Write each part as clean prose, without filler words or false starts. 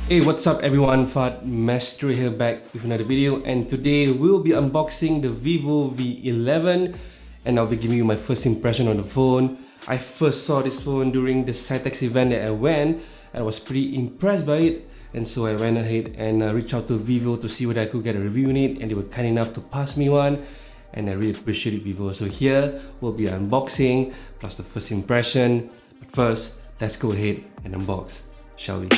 Hey, what's up everyone, Fad Master here back with another video, and today we'll be unboxing the Vivo V11 and I'll be giving you my first impression on the phone. I first saw this phone during the Cytex event that I went and I was pretty impressed by it, and so I went ahead and reached out to Vivo to see whether I could get a review on it, and they were kind enough to pass me one, and I really appreciate it, Vivo. So here we'll be unboxing plus the first impression, but first let's go ahead and unbox, shall we?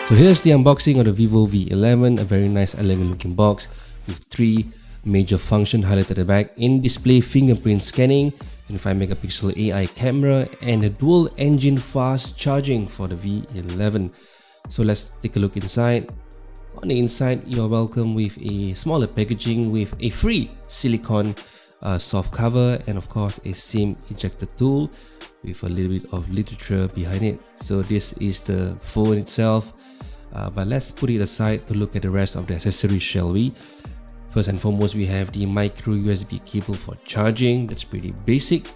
So here's the unboxing of the Vivo V11, a very nice elegant looking box with three major functions highlighted at the back: in-display fingerprint scanning, 25 megapixel AI camera, and a dual engine fast charging for the V11. So let's take a look inside. On the inside, you're welcome with a smaller packaging with a free silicone soft cover, and of course a SIM ejector tool with a little bit of literature behind it. So this is the phone itself. But let's put it aside to look at the rest of the accessories, shall we? First and foremost, we have the micro USB cable for charging. That's pretty basic.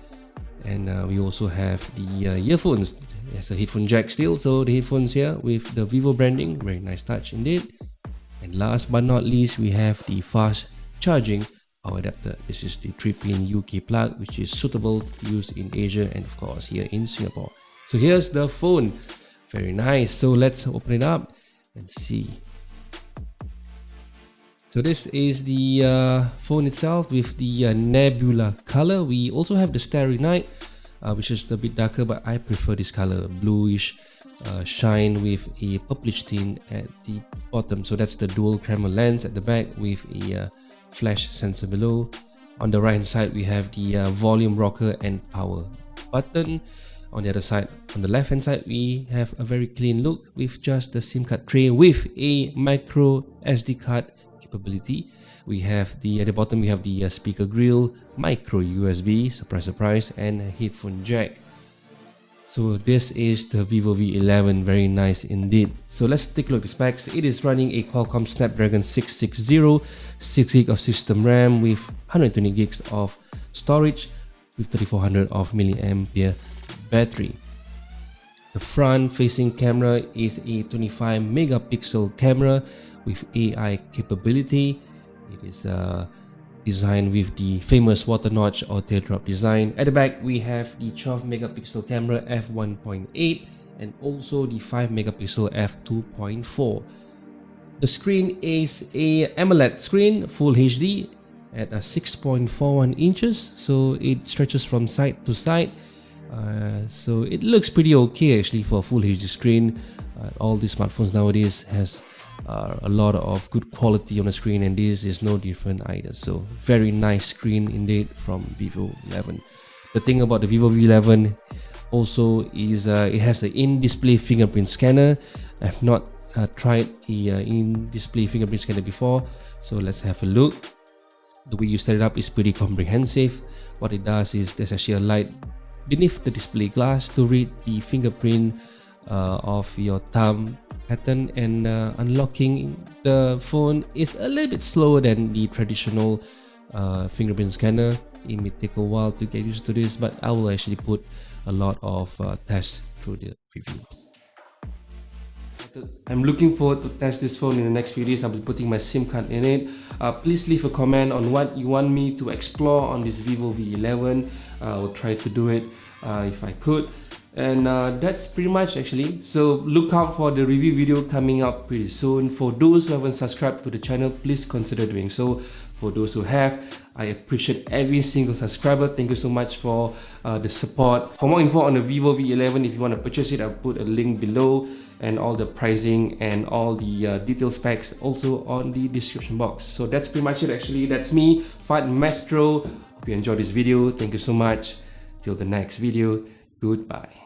And we also have the earphones. There's a headphone jack still, so the headphones here with the Vivo branding, very nice touch indeed. And last but not least, we have the fast charging power adapter. This is the 3-pin UK plug, which is suitable to use in Asia and of course here in Singapore. So here's the phone. Very nice. So let's open it up and see. So this is the phone itself with the Nebula color. We also have the Starry Night, which is a bit darker, but I prefer this color, bluish shine with a purplish tint at the bottom. So that's the dual camera lens at the back with a flash sensor below. On the right hand side, we have the volume rocker and power button. On the other side, on the left hand side, we have a very clean look with just the SIM card tray with a micro SD card capability. We have at the bottom, we have the speaker grill, micro USB, surprise surprise, and a headphone jack. So this is the Vivo V11, very nice indeed. So let's take a look at the specs. It is running a Qualcomm Snapdragon 660, 6GB of system RAM with 120 gigs of storage with 3400 of milliampere battery. The front facing camera is a 25 megapixel camera with AI capability. It is designed with the famous water notch or teardrop design. At the back, we have the 12 megapixel camera f1.8 and also the 5 megapixel f2.4. The screen is a AMOLED screen, full HD at 6.41 inches, so it stretches from side to side. So it looks pretty okay actually for a full HD screen. All the smartphones nowadays has a lot of good quality on the screen, and this is no different either. So very nice screen indeed from Vivo 11. The thing about the Vivo V11 also is it has an in-display fingerprint scanner. I've not tried a in-display fingerprint scanner before, so let's have a look. The way you set it up is pretty comprehensive. What it does is there's actually a light beneath the display glass to read the fingerprint of your thumb pattern, and unlocking the phone is a little bit slower than the traditional fingerprint scanner. It may take a while to get used to this, but I will actually put a lot of tests through the review. I'm looking forward to test this phone in the next few days. I'll be putting my SIM card in it. Please leave a comment on what you want me to explore on this Vivo V11. I will try to do it if I could. And that's pretty much actually. So look out for the review video coming up pretty soon. For those who haven't subscribed to the channel, please consider doing so. For those who have, I appreciate every single subscriber. Thank you so much for the support. For more info on the Vivo V11, if you want to purchase it, I'll put a link below, and all the pricing and all the detailed specs also on the description box. So that's pretty much it actually. That's me, Fad Maestro. Hope you enjoyed this video. Thank you so much. Till the next video, goodbye.